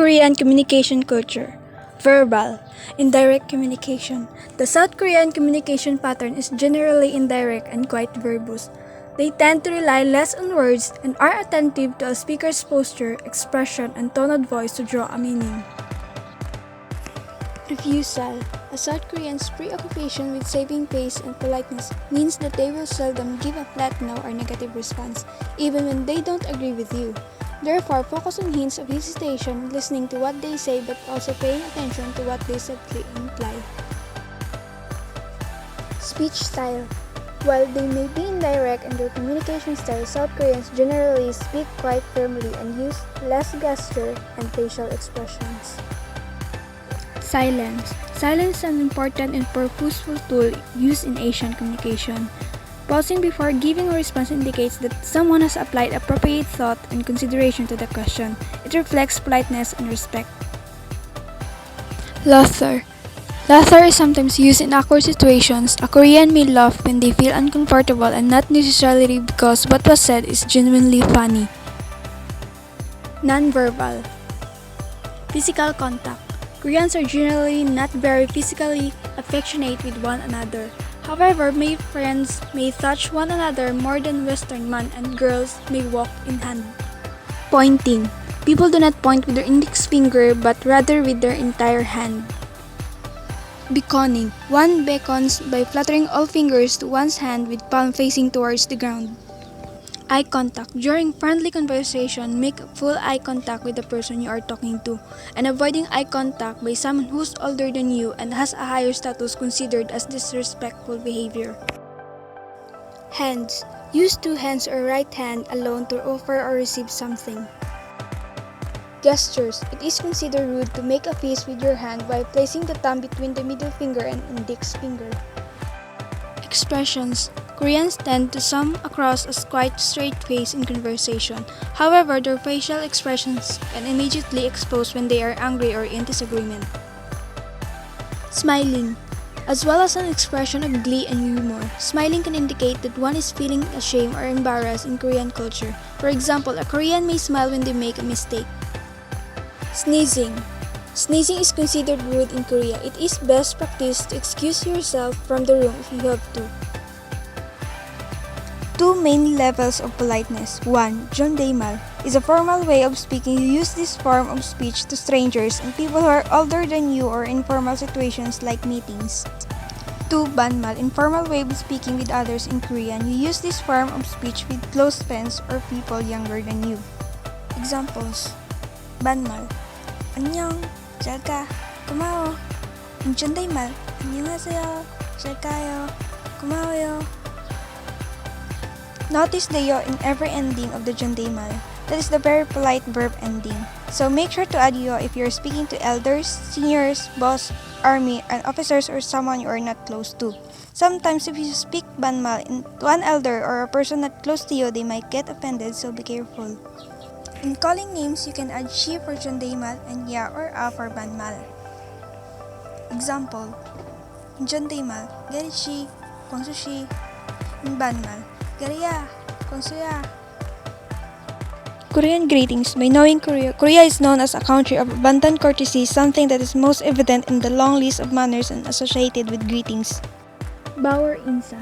Korean communication culture. Verbal. Indirect communication. The South Korean communication pattern is generally indirect and quite verbose. They tend to rely less on words and are attentive to a speaker's posture, expression, and tone of voice to draw a meaning. Refusal. A South Korean's preoccupation with saving face and politeness means that they will seldom give a flat no or negative response, even when they don't agree with you. Therefore, focus on hints of hesitation, listening to what they say but also paying attention to what they subtly imply. Speech style. While they may be indirect in their communication style, South Koreans generally speak quite firmly and use less gesture and facial expressions. Silence. Silence is an important and purposeful tool used in Asian communication. Pausing before giving a response indicates that someone has applied appropriate thought and consideration to the question. It reflects politeness and respect. Laughter. Laughter is sometimes used in awkward situations. A Korean may laugh when they feel uncomfortable and not necessarily because what was said is genuinely funny. Nonverbal. Physical contact. Koreans are generally not very physically affectionate with one another. However, male friends may touch one another more than Western men and girls may walk in hand. Pointing. People do not point with their index finger but rather with their entire hand. Beckoning. One beckons by fluttering all fingers to one's hand with palm facing towards the ground. Eye contact. During friendly conversation, make full eye contact with the person you are talking to, and avoiding eye contact by someone who's older than you and has a higher status considered as disrespectful behavior. Hands. Use two hands or right hand alone to offer or receive something. Gestures. It is considered rude to make a fist with your hand while placing the thumb between the middle finger and index finger. Expressions. Koreans tend to come across as quite straight-faced in conversation. However, their facial expressions can immediately expose when they are angry or in disagreement. Smiling. As well as an expression of glee and humor, smiling can indicate that one is feeling ashamed or embarrassed in Korean culture. For example, a Korean may smile when they make a mistake. Sneezing. Sneezing is considered rude in Korea. It is best practice to excuse yourself from the room if you have to. Two main levels of politeness. 1. Jondaemal is a formal way of speaking. You use this form of speech to strangers and people who are older than you or in formal situations like meetings. 2. Banmal, informal way of speaking with others in Korean. You use this form of speech with close friends or people younger than you. Examples. Banmal. 안녕, 잘 가, 고마워. 존댓말. 안녕하세요, 잘 가요, 고마워요. Notice the yo in every ending of the jondaemal. That is the very polite verb ending. So make sure to add yo if you're speaking to elders, seniors, boss, army, and officers or someone you are not close to. Sometimes if you speak banmal to an elder or a person not close to you, they might get offended, so be careful. In calling names, you can add she for jondaemal and ya or a for banmal. Example. In jondaemal, Gerishi, Kwangsushi. In banmal, Gariya, Kwangsuya. Korean greetings. By knowing Korea is known as a country of abundant courtesy, something that is most evident in the long list of manners and associated with greetings. Bow or insa.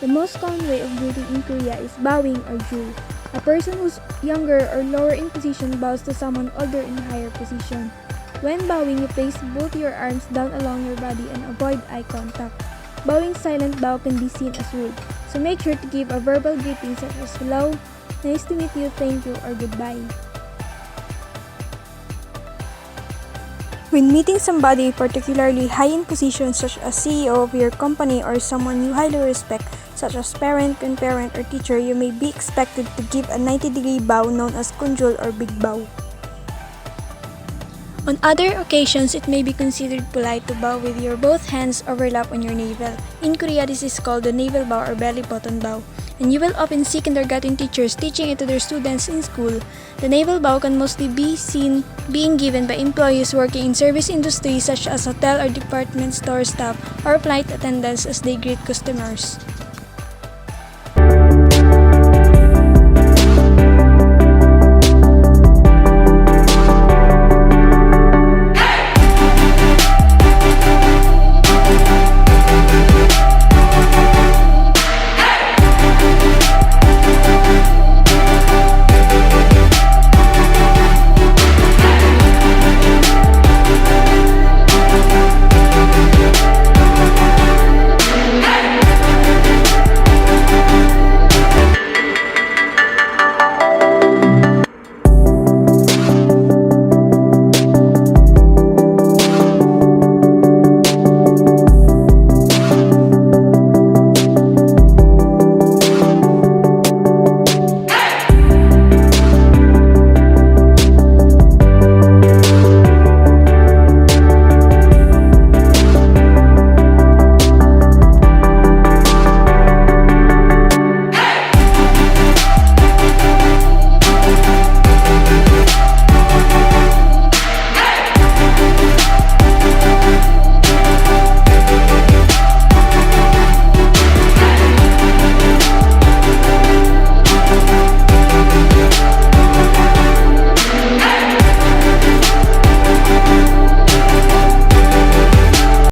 The most common way of greeting in Korea is bowing or jul. A person who's younger or lower in position bows to someone older in higher position. When bowing, you place both your arms down along your body and avoid eye contact. Bowing silent bow can be seen as rude, so make sure to give a verbal greeting such as hello, nice to meet you, thank you, or goodbye. When meeting somebody particularly high in position such as CEO of your company or someone you highly respect, such as parent, grandparent, or teacher, you may be expected to give a 90-degree bow known as kunjul or big bow. On other occasions, it may be considered polite to bow with your both hands overlap on your navel. In Korea, this is called the navel bow or belly button bow. And you will often see kindergarten teachers teaching it to their students in school. The navel bow can mostly be seen being given by employees working in service industries such as hotel or department store staff or flight attendants as they greet customers.